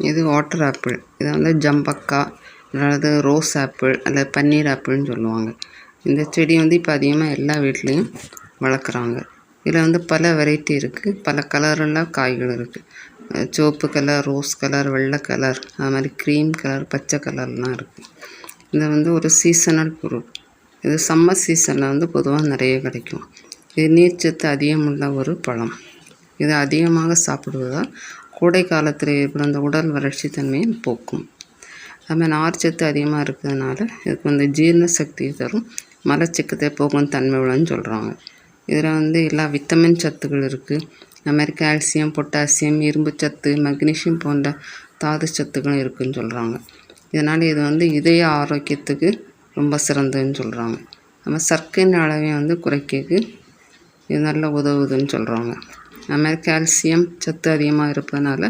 இது water apple. இதை வந்து ஜம்பக்கா அதாவது ரோஸ் ஆப்பிள் அல்லது பன்னீர் ஆப்பிள்னு சொல்லுவாங்க. இந்த செடி வந்து இப்போ அதிகமாக எல்லா வீட்லேயும் வளர்க்குறாங்க. இதில் வந்து பல வெரைட்டி இருக்குது, பல கலரெல்லாம் காய்கள் இருக்குது. சிவப்பு கலர், ரோஸ் கலர், வெள்ளை கலர், அது மாதிரி க்ரீம் கலர், பச்சை கலர்லாம் இருக்குது. இது வந்து ஒரு சீசனல் பொருள். இது சம்மர் சீசனில் வந்து பொதுவாக நிறைய கிடைக்கும். இது நீர்ச்சத்து அதிகமுள்ள ஒரு பழம். இது அதிகமாக சாப்பிடுவதால் கோடை காலத்தில் ஏற்படும் அந்த உடல் வறட்சி தன்மையை போக்கும். அதுமாதிரி நார்ச்சத்து அதிகமாக இருக்கிறதுனால இதுக்கு வந்து ஜீரண சக்தியை தரும், மலச்சிக்கத்தை போக்கும் தன்மை உள்ளன்னு சொல்கிறாங்க. இதில் வந்து எல்லா விட்டமின் சத்துக்கள் இருக்குது. அதுமாதிரி கால்சியம், பொட்டாசியம், இரும்பு சத்து, மக்னீஷியம் போன்ற தாது சத்துக்களும் இருக்குதுன்னு சொல்கிறாங்க. இதனால் இது வந்து இதய ஆரோக்கியத்துக்கு ரொம்ப சிறந்ததுன்னு சொல்கிறாங்க. நம்ம சர்க்கரை அளவை வந்து குறைக்கிறதுக்கு இது நல்ல உதவுதுன்னு சொல்கிறாங்க. அதுமாதிரி கால்சியம் சத்து அதிகமாக இருப்பதனால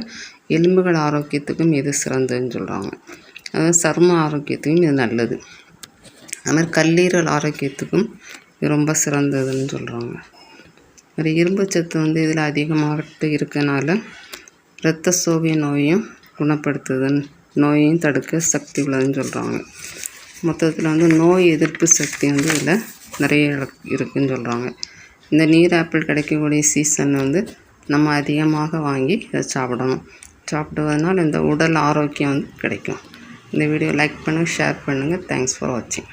எலும்புகள் ஆரோக்கியத்துக்கும் இது சிறந்ததுன்னு சொல்கிறாங்க. அதாவது சரும ஆரோக்கியத்துக்கும் இது நல்லது. அதுமாதிரி கல்லீரல் ஆரோக்கியத்துக்கும் இது ரொம்ப சிறந்ததுன்னு சொல்கிறாங்க. ஒரு இரும்பு சத்து வந்து இதில் அதிகமாக இருக்கனால இரத்த சோகை நோயையும் குணப்படுத்துதுன்னு, நோயையும் தடுக்க சக்தி உள்ளதுன்னு சொல்கிறாங்க. மொத்தத்தில் வந்து நோய் எதிர்ப்பு சக்தி வந்து இதில் நிறைய இருக்குதுன்னு சொல்கிறாங்க. இந்த நீர் ஆப்பிள் கிடைக்கக்கூடிய சீசன் வந்து நம்ம அதிகமாக வாங்கி இதை சாப்பிடணும். சாப்பிடுவதனால் இந்த உடல் ஆரோக்கியம் வந்து கிடைக்கும். இந்த வீடியோ லைக் பண்ணுங்கள், ஷேர் பண்ணுங்கள். தேங்க்ஸ் ஃபார் வாட்சிங்.